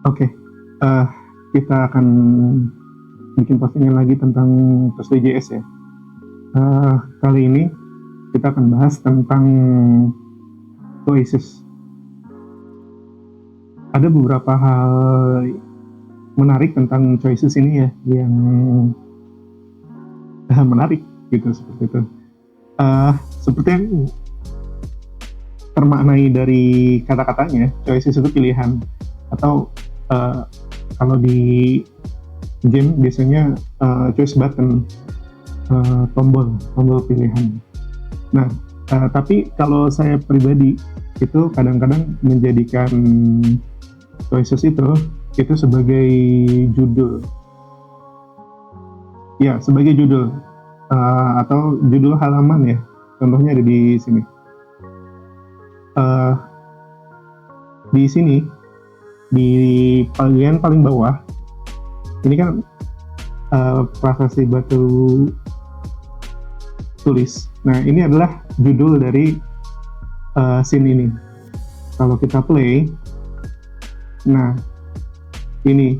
Oke, eh, kita akan bikin postingan lagi tentang Thursday.js ya. Kali ini kita akan bahas tentang choices. Ada beberapa hal menarik tentang choices ini ya, yang menarik gitu seperti itu. Seperti yang termaknai dari kata-katanya, choices itu pilihan. Atau kalau di game biasanya choice button, tombol pilihan. Nah, tapi kalau saya pribadi itu kadang-kadang menjadikan choices itu sebagai judul. Ya, sebagai judul atau judul halaman ya. Contohnya ada di sini. Di sini di bagian paling bawah ini kan prasasti batu tulis. Nah, ini adalah judul dari scene ini. Kalau kita play, nah ini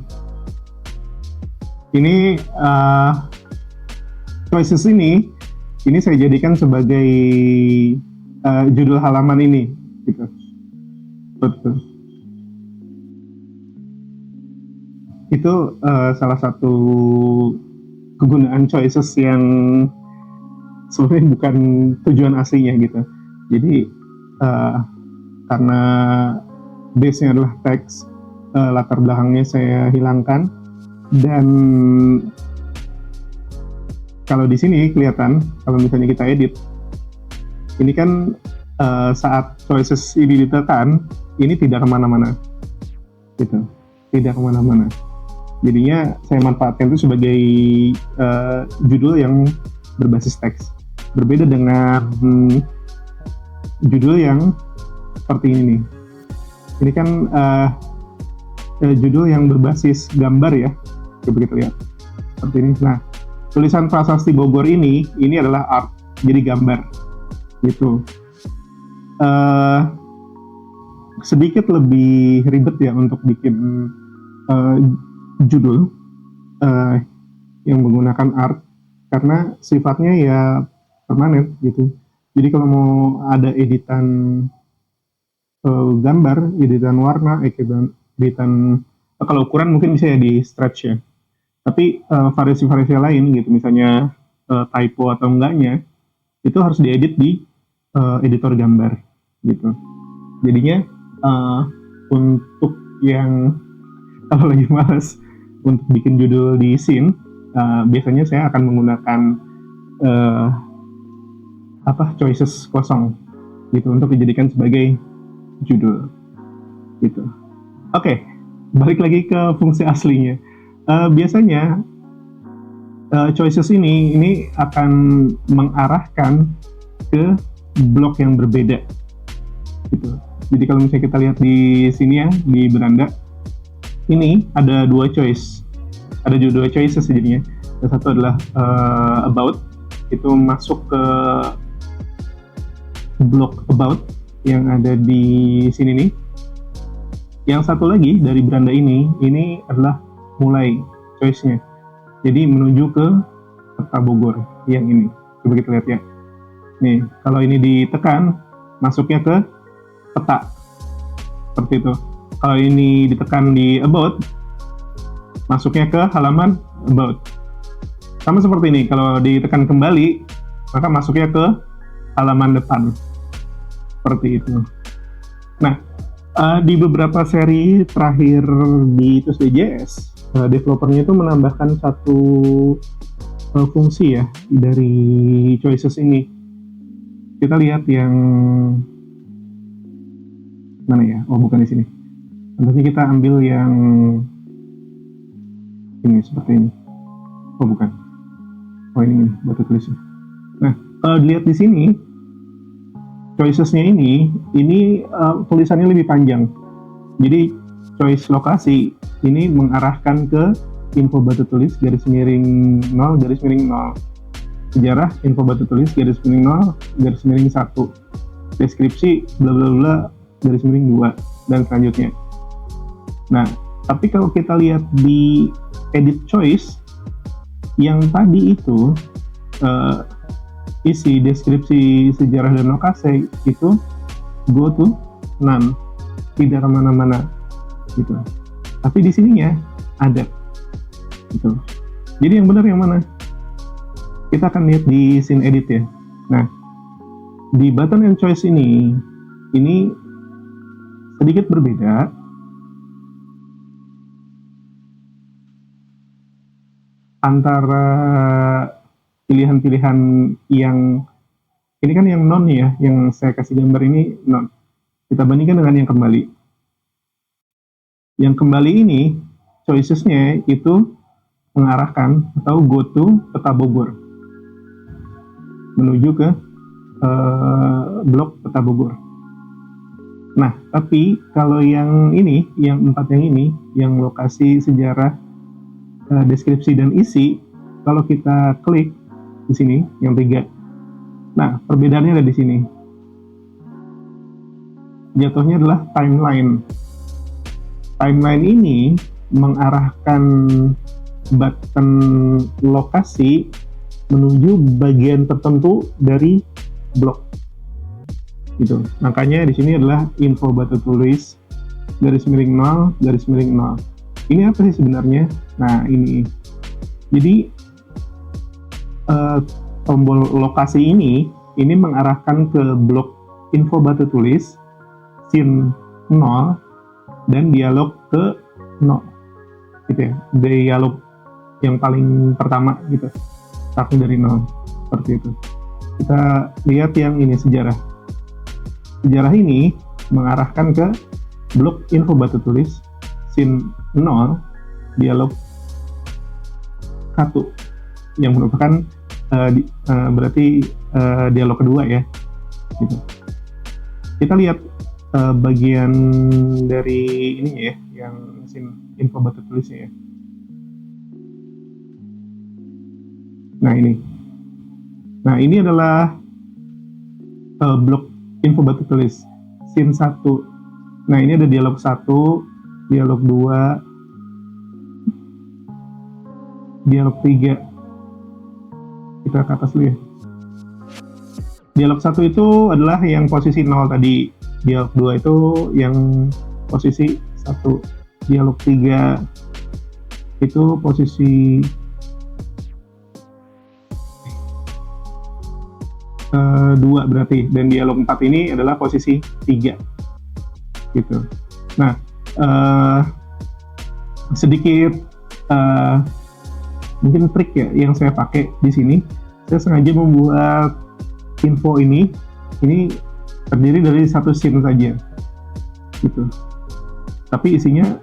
choices ini saya jadikan sebagai judul halaman ini, gitu. Betul. Itu salah satu kegunaan choices yang sebenarnya bukan tujuan aslinya gitu. Jadi karena base-nya adalah teks, latar belakangnya saya hilangkan, dan kalau di sini kelihatan kalau misalnya kita edit, ini kan saat choices ini ditekan, ini tidak kemana-mana, gitu, tidak kemana-mana. Jadinya saya manfaatkan itu sebagai judul yang berbasis teks. Berbeda dengan judul yang seperti ini nih. Ini kan judul yang berbasis gambar ya, coba kita lihat seperti ini. Nah, tulisan Prasasti Bogor ini adalah art, jadi gambar, gitu. Sedikit lebih ribet ya untuk bikin judul yang menggunakan art, karena sifatnya ya permanen gitu. Jadi kalau mau ada editan gambar, editan warna, editan kalau ukuran mungkin bisa ya di stretch ya. Tapi variasi-variasi lain gitu, misalnya typo atau enggaknya, itu harus diedit di editor gambar gitu. Jadinya untuk yang kalau lagi malas untuk bikin judul di scene, biasanya saya akan menggunakan choices kosong gitu untuk dijadikan sebagai judul gitu. Oke, balik lagi ke fungsi aslinya. Biasanya choices ini akan mengarahkan ke blok yang berbeda gitu. Jadi kalau misalnya kita lihat di sini ya, di beranda ini ada dua choices jadinya. Yang satu adalah about, itu masuk ke blok about yang ada di sini nih. Yang satu lagi dari beranda ini adalah mulai choice-nya. Jadi menuju ke kota Bogor yang ini. Coba kita lihat ya. Nih, kalau ini ditekan, masuknya ke peta. Seperti itu. Kalau ini ditekan di about, masuknya ke halaman about. Sama seperti ini, kalau ditekan kembali, maka masuknya ke halaman depan. Seperti itu. Nah, di beberapa seri terakhir di Thursday.js, developernya itu menambahkan satu fungsi ya dari choices ini. Kita lihat yang mana ya? Oh, bukan di sini. Nanti kita ambil yang ini, seperti ini. Oh, bukan. Oh, ini batu tulisnya. Nah, kalau dilihat di sini, choicesnya ini tulisannya lebih panjang. Jadi choice lokasi ini mengarahkan ke info batu tulis _0 _0, sejarah info batu tulis _0 _1, deskripsi bla bla bla _2, dan selanjutnya. Nah, Tapi kalau kita lihat di edit choice, yang tadi itu isi deskripsi sejarah dan lokasi itu go to none, tidak kemana-mana gitu. Tapi di sininya ada gitu. Jadi yang benar yang mana? Kita akan lihat di scene edit ya. Nah, di button and choice ini sedikit berbeda. Antara pilihan-pilihan yang ini kan yang non ya, yang saya kasih gambar ini non. Kita bandingkan dengan yang kembali. Yang kembali ini choicesnya itu mengarahkan atau go to peta Bogor menuju ke blok peta Bogor. Nah, tapi kalau yang ini, yang 4 yang ini, yang lokasi, sejarah, deskripsi dan isi, kalau kita klik di sini yang 3. Nah, perbedaannya ada di sini. Jatuhnya adalah timeline. Timeline ini mengarahkan button lokasi menuju bagian tertentu dari blok. Gitu. Makanya di sini adalah info batu tulis _0 _0. Ini apa sih sebenarnya? Nah, ini. Jadi tombol lokasi ini mengarahkan ke blok info batu tulis, scene 0, dan dialog ke 0. Gitu ya. Dialog yang paling pertama gitu. Start dari 0. Seperti itu. Kita lihat yang ini sejarah. Sejarah ini mengarahkan ke blok info batu tulis, scene 0, dialog 1 yang merupakan berarti dialog kedua ya gitu. Kita lihat bagian dari ini ya, yang scene info batu tulisnya ya. Nah ini adalah blok info batu tulis scene 1. Nah ini ada dialog 1, dialog 2, dialog 3. Kita ke atas dulu ya. Dialog 1 itu adalah yang posisi 0 tadi. Dialog 2 itu yang posisi 1. Dialog 3 itu posisi 2 berarti. Dan dialog 4 ini adalah posisi 3. Gitu. Nah, sedikit mungkin trik ya yang saya pakai di sini. Saya sengaja membuat info ini terdiri dari satu scene saja, gitu. Tapi isinya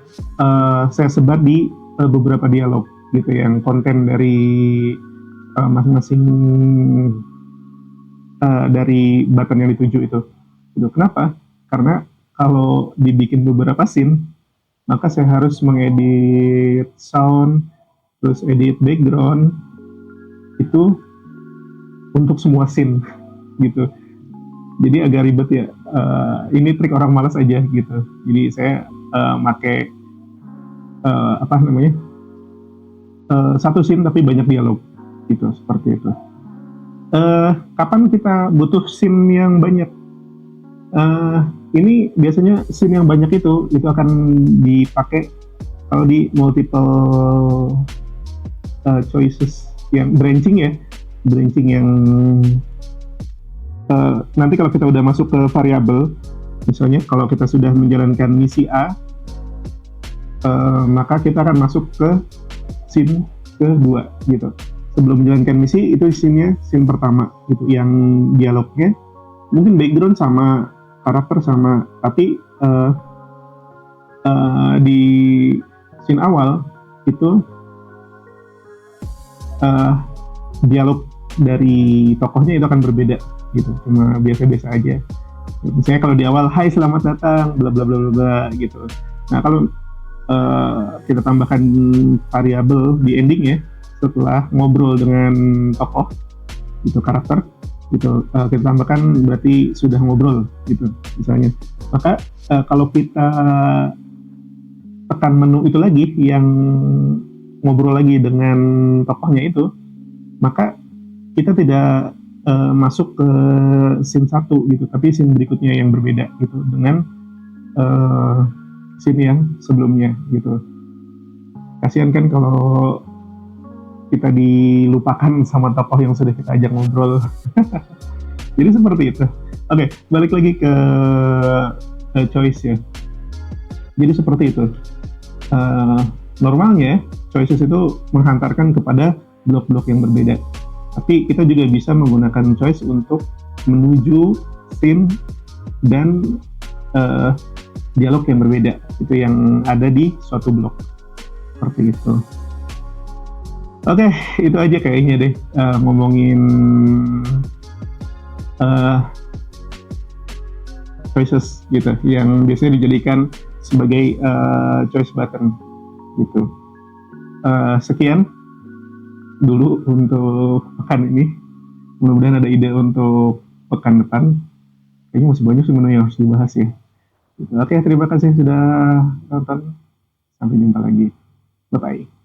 saya sebar di beberapa dialog, gitu, yang konten dari masing-masing dari button yang dituju itu. Gitu. Kenapa? Karena kalau dibikin beberapa scene, maka saya harus mengedit sound, terus edit background itu untuk semua scene gitu. Jadi agak ribet ya. Ini trik orang malas aja gitu. Jadi saya pakai satu scene tapi banyak dialog gitu, seperti itu. Kapan kita butuh scene yang banyak? Ini biasanya scene yang banyak itu akan dipakai kalau di multiple choices yang branching ya, yang nanti kalau kita udah masuk ke variabel, misalnya kalau kita sudah menjalankan misi A, maka kita akan masuk ke scene kedua gitu. Sebelum menjalankan misi itu scene pertama gitu, yang dialognya mungkin background sama, karakter sama, tapi di scene awal itu dialog dari tokohnya itu akan berbeda gitu, cuma biasa-biasa aja. Misalnya kalau di awal, hai selamat datang, bla bla bla bla gitu. Nah kalau kita tambahkan variabel di ending ya, setelah ngobrol dengan tokoh gitu, karakter gitu, kita tambahkan berarti sudah ngobrol gitu misalnya. Maka kalau kita tekan menu itu lagi, yang ngobrol lagi dengan tokohnya itu, maka kita tidak masuk ke scene satu gitu, tapi scene berikutnya yang berbeda gitu dengan uh, scene yang sebelumnya gitu. Kasihan kan kalau kita dilupakan sama tokoh yang sudah kita ajak ngobrol. Jadi seperti itu. Oke, balik lagi ke choice ya. Jadi seperti itu. Uh, Normalnya choices itu menghantarkan kepada blok-blok yang berbeda. Tapi kita juga bisa menggunakan choice untuk menuju scene dan dialog yang berbeda. Itu yang ada di suatu blok. Seperti itu. Oke, itu aja kayaknya deh ngomongin uh, choices gitu, yang biasanya dijadikan sebagai choice button gitu. Sekian dulu untuk pekan ini. Mudah-mudahan ada ide untuk pekan depan. Kayaknya masih banyak sih menu yang harus dibahas ya. Gitu. Oke, terima kasih sudah nonton. Sampai jumpa lagi. Bye-bye.